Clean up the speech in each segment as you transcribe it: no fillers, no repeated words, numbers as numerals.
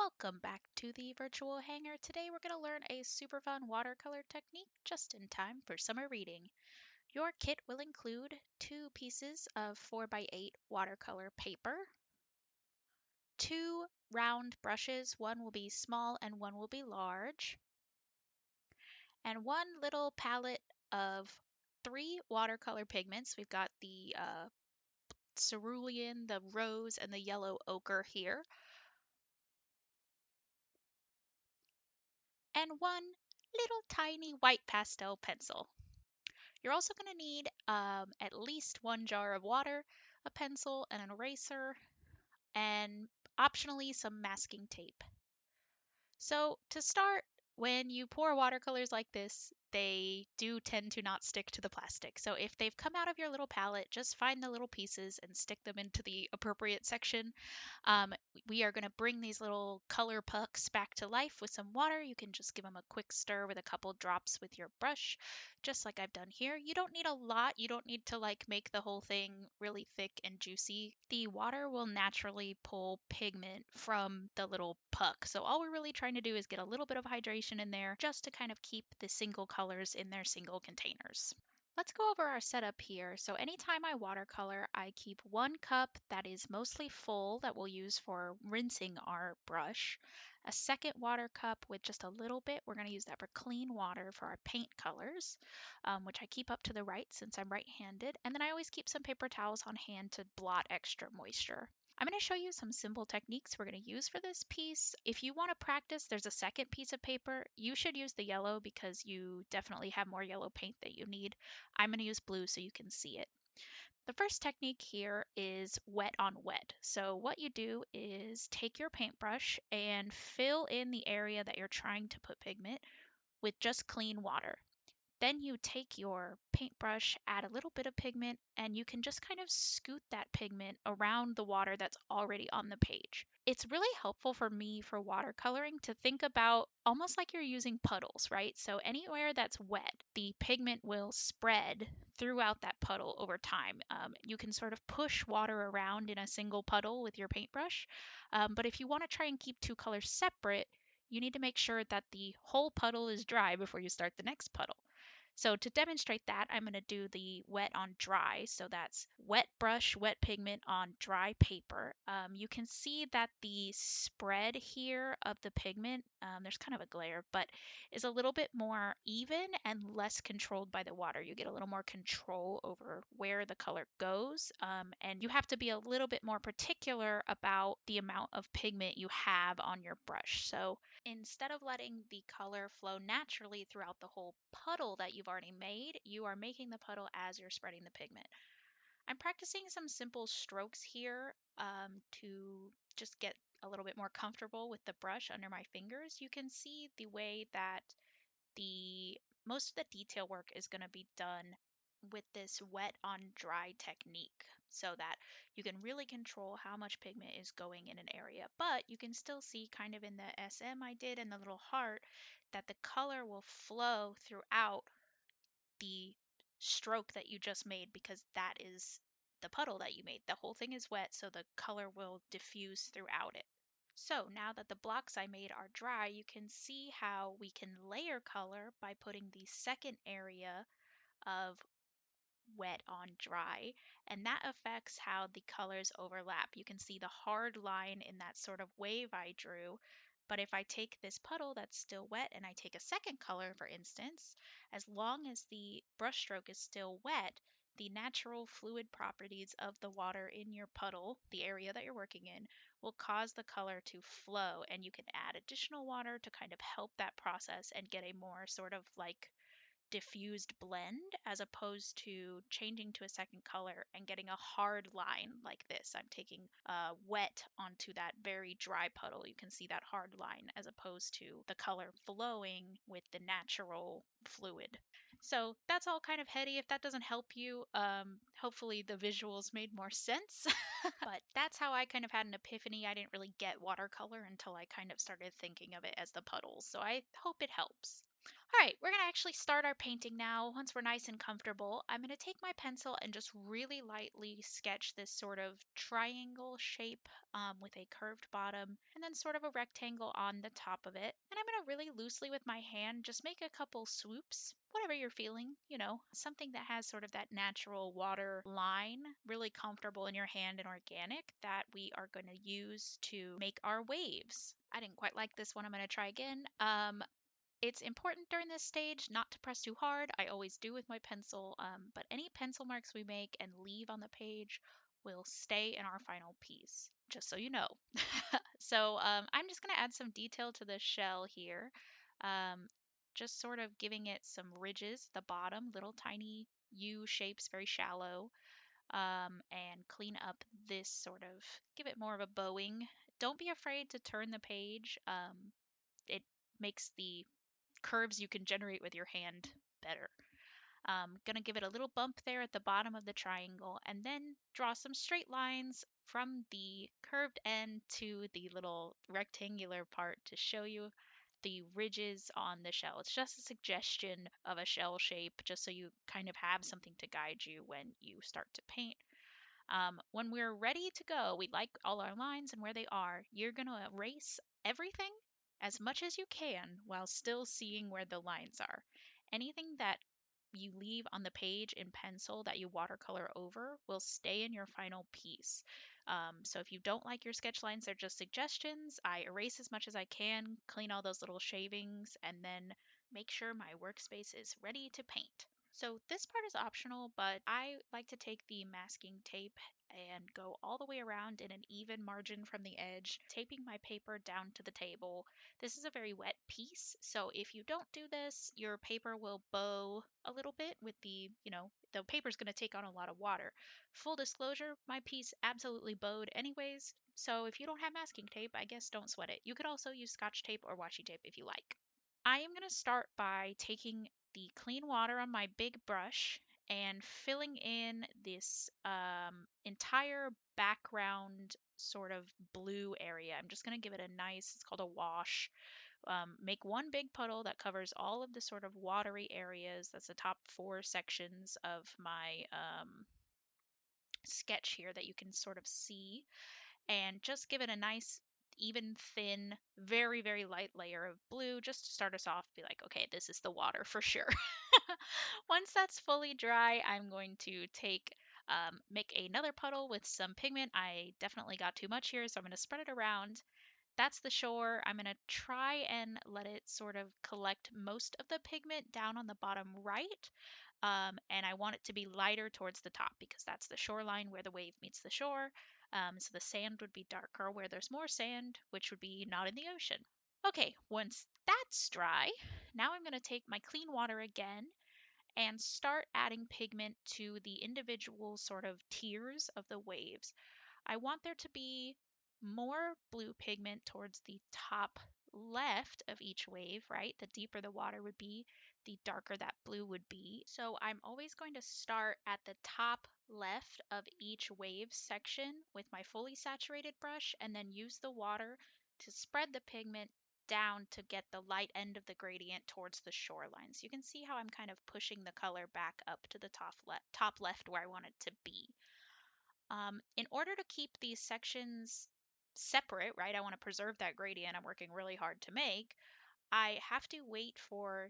Welcome back to the virtual hangar. Today we're going to learn a super fun watercolor technique just in time for summer reading. Your kit will include 2 pieces of 4x8 watercolor paper, 2 round brushes, one will be small and one will be large, and one little palette of 3 watercolor pigments. We've got the cerulean, the rose, and the yellow ochre here. And one little tiny white pastel pencil. You're also going to need at least 1 jar of water, a pencil, and an eraser, and optionally some masking tape. So to start, when you pour watercolors like this, they do tend to not stick to the plastic. So if they've come out of your little palette, just find the little pieces and stick them into the appropriate section. We are going to bring these little color pucks back to life with some water. You can just give them a quick stir with a couple drops with your brush, just like I've done here. You don't need a lot. You don't need to make the whole thing really thick and juicy. The water will naturally pull pigment from the little puck. So all we're really trying to do is get a little bit of hydration in there just to kind of keep the single colors in their single containers. Let's go over our setup here. So anytime I watercolor, I keep 1 cup that is mostly full that we'll use for rinsing our brush. A second water cup with just a little bit. We're going to use that for clean water for our paint colors, which I keep up to the right since I'm right-handed. And then I always keep some paper towels on hand to blot extra moisture. I'm going to show you some simple techniques we're going to use for this piece. If you want to practice, there's a second piece of paper. You should use the yellow because you definitely have more yellow paint that you need. I'm going to use blue so you can see it. The first technique here is wet on wet. So what you do is take your paintbrush and fill in the area that you're trying to put pigment with just clean water. Then you take your paintbrush, add a little bit of pigment, and you can just kind of scoot that pigment around the water that's already on the page. It's really helpful for me for watercoloring to think about almost like you're using puddles, right? So anywhere that's wet, the pigment will spread throughout that puddle over time. You can sort of push water around in a single puddle with your paintbrush, but if you want to try and keep 2 colors separate, you need to make sure that the whole puddle is dry before you start the next puddle. So to demonstrate that, I'm going to do the wet on dry. So that's wet brush, wet pigment on dry paper. You can see that the spread here of the pigment, there's kind of a glare, but is a little bit more even and less controlled by the water. You get a little more control over where the color goes, and you have to be a little bit more particular about the amount of pigment you have on your brush. So instead of letting the color flow naturally throughout the whole puddle that you've already made, you are making the puddle as you're spreading the pigment. I'm practicing some simple strokes here to just get a little bit more comfortable with the brush under my fingers. You can see the way that most of the detail work is going to be done with this wet on dry technique so that you can really control how much pigment is going in an area. But you can still see kind of in the SM I did and the little heart that the color will flow throughout the stroke that you just made because that is the puddle that you made. The whole thing is wet, so the color will diffuse throughout it. So now that the blocks I made are dry, you can see how we can layer color by putting the second area of wet on dry, and that affects how the colors overlap. You can see the hard line in that sort of wave I drew, but if I take this puddle that's still wet and I take a second color, for instance, as long as the brushstroke is still wet, the natural fluid properties of the water in your puddle, the area that you're working in, will cause the color to flow, and you can add additional water to kind of help that process and get a more sort of diffused blend as opposed to changing to a second color and getting a hard line like this. I'm taking wet onto that very dry puddle. You can see that hard line as opposed to the color flowing with the natural fluid. So that's all kind of heady. If that doesn't help you, hopefully the visuals made more sense. But that's how I kind of had an epiphany. I didn't really get watercolor until I kind of started thinking of it as the puddles. So I hope it helps. All right, we're going to actually start our painting now. Once we're nice and comfortable, I'm going to take my pencil and just really lightly sketch this sort of triangle shape with a curved bottom and then sort of a rectangle on the top of it. And I'm going to really loosely with my hand just make a couple swoops, whatever you're feeling, something that has sort of that natural water line, really comfortable in your hand and organic that we are going to use to make our waves. I didn't quite like this one. I'm going to try again. It's important during this stage not to press too hard. I always do with my pencil, but any pencil marks we make and leave on the page will stay in our final piece, just so you know. So I'm just going to add some detail to the shell here, um, just sort of giving it some ridges at the bottom, little tiny U shapes, very shallow, and clean up this sort of, give it more of a bowing. Don't be afraid to turn the page. It makes the curves you can generate with your hand better. Gonna give it a little bump there at the bottom of the triangle and then draw some straight lines from the curved end to the little rectangular part to show you the ridges on the shell. It's just a suggestion of a shell shape just so you kind of have something to guide you when you start to paint. When we're ready to go, we like all our lines and where they are. You're going to erase everything as much as you can while still seeing where the lines are. Anything that you leave on the page in pencil that you watercolor over will stay in your final piece. So if you don't like your sketch lines, they're just suggestions. I erase as much as I can, clean all those little shavings, and then make sure my workspace is ready to paint. So this part is optional, but I like to take the masking tape and go all the way around in an even margin from the edge, taping my paper down to the table. This is a very wet piece, so if you don't do this, your paper will bow a little bit with the paper's going to take on a lot of water. Full disclosure, my piece absolutely bowed anyways, so if you don't have masking tape, I guess don't sweat it. You could also use Scotch tape or washi tape if you like. I am going to start by taking the clean water on my big brush and filling in this entire background sort of blue area. I'm just going to give it a nice, it's called a wash. Make one big puddle that covers all of the sort of watery areas. That's the top 4 sections of my sketch here that you can sort of see, and just give it a nice even thin, very, very light layer of blue just to start us off. Be like, okay, this is the water for sure. Once that's fully dry, I'm going to make another puddle with some pigment. I definitely got too much here, so I'm going to spread it around. That's the shore. I'm going to try and let it sort of collect most of the pigment down on the bottom right. And I want it to be lighter towards the top because that's the shoreline where the wave meets the shore. So the sand would be darker where there's more sand, which would be not in the ocean. Okay, once that's dry, now I'm going to take my clean water again and start adding pigment to the individual sort of tiers of the waves. I want there to be more blue pigment towards the top left of each wave, right? The deeper the water would be, the darker that blue would be. So I'm always going to start at the top left of each wave section with my fully saturated brush and then use the water to spread the pigment down to get the light end of the gradient towards the shoreline. So you can see how I'm kind of pushing the color back up to the top left where I want it to be. In order to keep these sections separate, right, I want to preserve that gradient I'm working really hard to make, I have to wait for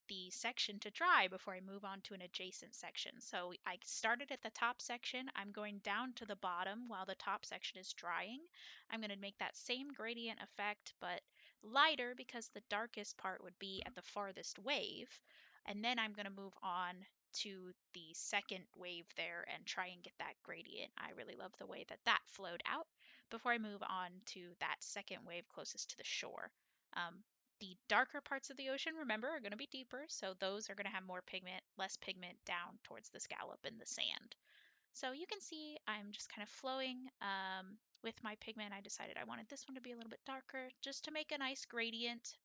the section to dry before I move on to an adjacent section. So I started at the top section, I'm going down to the bottom while the top section is drying. I'm going to make that same gradient effect, but lighter because the darkest part would be at the farthest wave. And then I'm going to move on to the second wave there and try and get that gradient. I really love the way that that flowed out before I move on to that second wave closest to the shore. The darker parts of the ocean, remember, are going to be deeper, so those are going to have more pigment, less pigment down towards the scallop and the sand. So you can see I'm just kind of flowing with my pigment. I decided I wanted this one to be a little bit darker just to make a nice gradient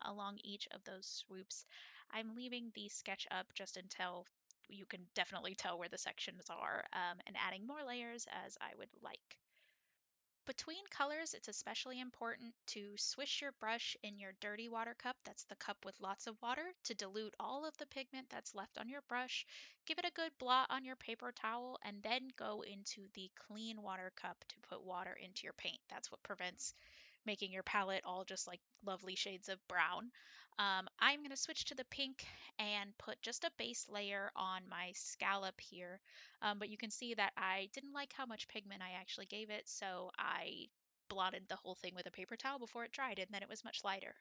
along each of those swoops. I'm leaving the sketch up just until you can definitely tell where the sections are and adding more layers as I would like. Between colors, it's especially important to swish your brush in your dirty water cup, that's the cup with lots of water, to dilute all of the pigment that's left on your brush. Give it a good blot on your paper towel, and then go into the clean water cup to put water into your paint. That's what prevents making your palette all just like lovely shades of brown. I'm going to switch to the pink and put just a base layer on my scallop here. But you can see that I didn't like how much pigment I actually gave it, so I blotted the whole thing with a paper towel before it dried, and then it was much lighter.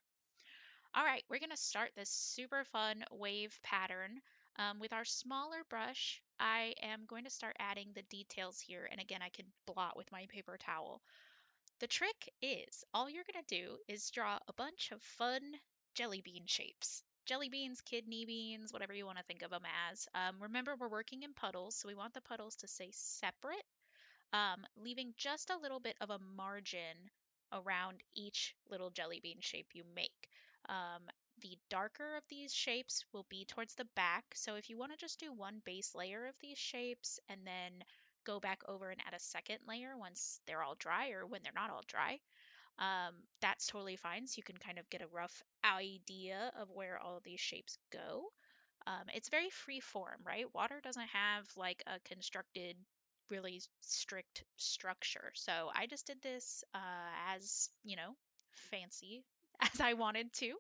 All right, we're going to start this super fun wave pattern. With our smaller brush, I am going to start adding the details here, and again, I can blot with my paper towel. The trick is all you're going to do is draw a bunch of fun jelly bean shapes. Jelly beans, kidney beans, whatever you want to think of them as. Remember, we're working in puddles, so we want the puddles to stay separate, leaving just a little bit of a margin around each little jelly bean shape you make. Um, the darker of these shapes will be towards the back, so if you want to just do one base layer of these shapes and then go back over and add a second layer once they're all dry or when they're not all dry, that's totally fine. So you can kind of get a rough idea of where all of these shapes go. It's very free form, right? Water doesn't have like a constructed, really strict structure. So I just did this as, fancy as I wanted to.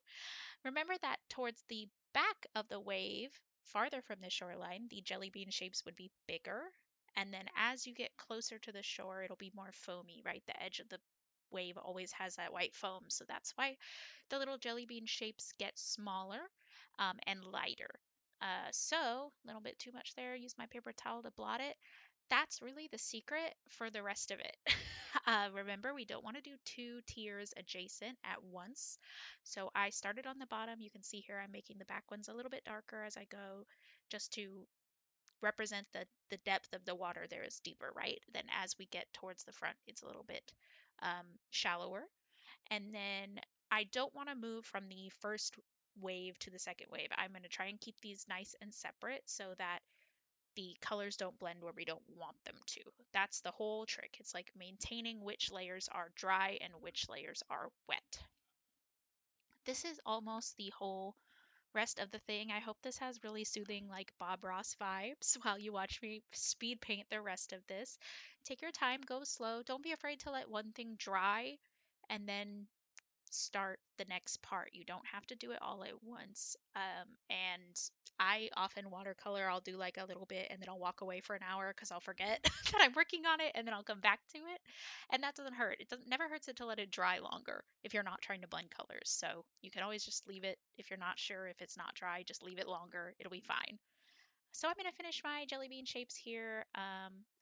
Remember that towards the back of the wave, farther from the shoreline, the jelly bean shapes would be bigger. And then as you get closer to the shore, it'll be more foamy, right? The edge of the wave always has that white foam. So that's why the little jelly bean shapes get smaller and lighter. So, a little bit too much there. Use my paper towel to blot it. That's really the secret for the rest of it. Remember, we don't want to do two tiers adjacent at once. So I started on the bottom. You can see here I'm making the back ones a little bit darker as I go, just to represent the depth of the water there is deeper, right? Then as we get towards the front, it's a little bit shallower. And then I don't want to move from the first wave to the second wave. I'm going to try and keep these nice and separate so that the colors don't blend where we don't want them to. That's the whole trick. It's like maintaining which layers are dry and which layers are wet. This is almost the whole rest of the thing. I hope this has really soothing, like Bob Ross vibes while you watch me speed paint the rest of this. Take your time, go slow. Don't be afraid to let one thing dry and then start the next part. You don't have to do it all at once. And I often watercolor. I'll do like a little bit and then I'll walk away for an hour because I'll forget that I'm working on it and then I'll come back to it. And that doesn't hurt. It doesn't never hurts it to let it dry longer if you're not trying to blend colors. So you can always just leave it if you're not sure if it's not dry, just leave it longer. It'll be fine. So I'm going to finish my jelly bean shapes here.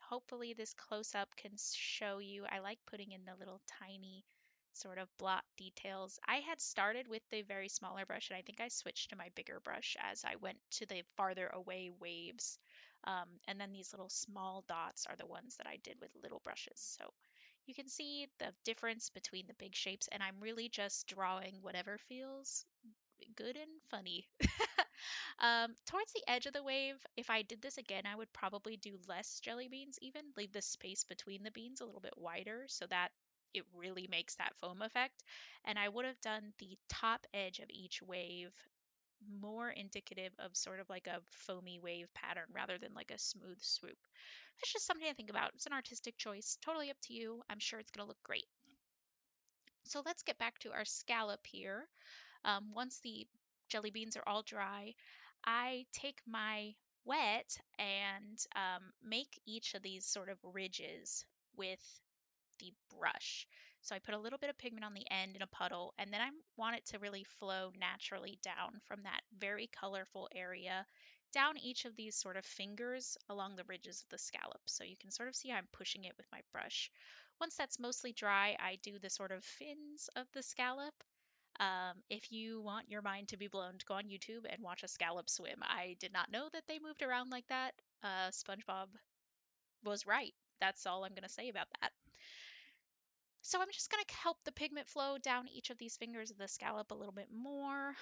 Hopefully this close-up can show you. I like putting in the little tiny sort of blot details. I had started with the very smaller brush, and I think I switched to my bigger brush as I went to the farther away waves. And then these little small dots are the ones that I did with little brushes. So you can see the difference between the big shapes, and I'm really just drawing whatever feels good and funny. Towards the edge of the wave, if I did this again, I would probably do less jelly beans even, leave the space between the beans a little bit wider so that it really makes that foam effect. And I would have done the top edge of each wave more indicative of sort of like a foamy wave pattern rather than like a smooth swoop. It's just something to think about. It's an artistic choice, totally up to you. I'm sure it's going to look great. So let's get back to our scallop here. Once the jelly beans are all dry, I take my wet and make each of these sort of ridges with the brush. So I put a little bit of pigment on the end in a puddle, and then I want it to really flow naturally down from that very colorful area down each of these sort of fingers along the ridges of the scallop. So you can sort of see how I'm pushing it with my brush. Once that's mostly dry, I do the sort of fins of the scallop. If you want your mind to be blown, go on YouTube and watch a scallop swim. I did not know that they moved around like that. SpongeBob was right. That's all I'm going to say about that. So I'm just going to help the pigment flow down each of these fingers of the scallop a little bit more.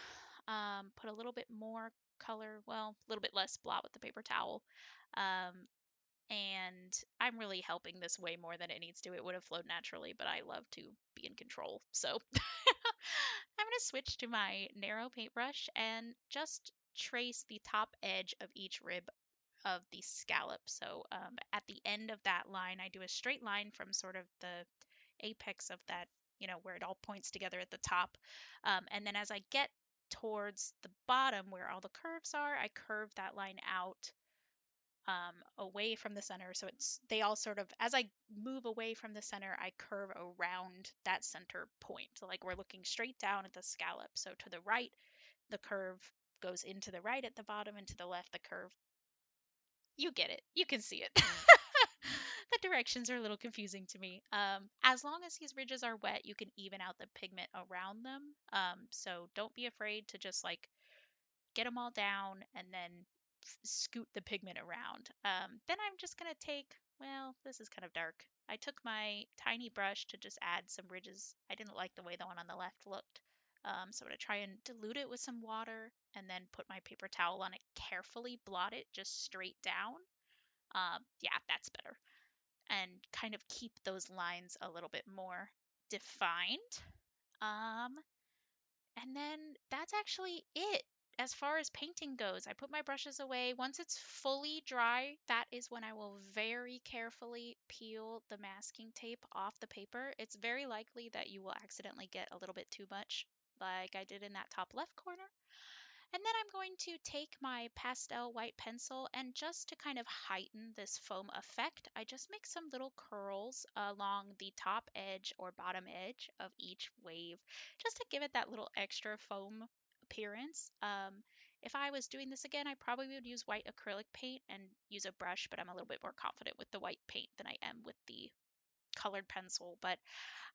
Put a little bit more color, well, a little bit less blot with the paper towel. Um, and I'm really helping this way more than it needs to. It would have flowed naturally, but I love to be in control. So I'm going to switch to my narrow paintbrush and just trace the top edge of each rib of the scallop. So at the end of that line, I do a straight line from sort of the apex of that, where it all points together at the top. And then as I get towards the bottom where all the curves are, I curve that line out away from the center. So they all sort of, as I move away from the center, I curve around that center point. So like we're looking straight down at the scallop. So to the right, the curve goes into the right at the bottom, and to the left, the curve. You get it. You can see it. The directions are a little confusing to me. As long as these ridges are wet, you can even out the pigment around them. So don't be afraid to just like get them all down and then scoot the pigment around. Then I'm just going to take, well, this is kind of dark. I took my tiny brush to just add some ridges. I didn't like the way the one on the left looked. So I'm going to try and dilute it with some water and then put my paper towel on it, carefully blot it just straight down. Yeah, that's better. And kind of keep those lines a little bit more defined. Um, and then that's actually it as far as painting goes. I put my brushes away. Once it's fully dry, that is when I will very carefully peel the masking tape off the paper. It's very likely that you will accidentally get a little bit too much, like I did in that top left corner. And then I'm going to take my pastel white pencil, and just to kind of heighten this foam effect, I just make some little curls along the top edge or bottom edge of each wave, just to give it that little extra foam appearance. If I was doing this again, I probably would use white acrylic paint and use a brush, but I'm a little bit more confident with the white paint than I am with the colored pencil. But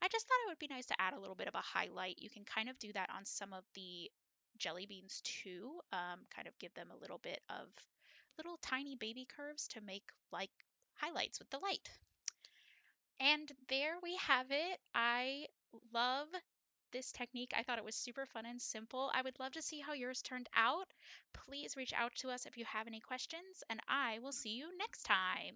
I just thought it would be nice to add a little bit of a highlight. You can kind of do that on some of the jelly beans too, kind of give them a little bit of little tiny baby curves to make like highlights with the light. And there we have it. I love this technique. I thought it was super fun and simple. I would love to see how yours turned out. Please reach out to us if you have any questions, and I will see you next time.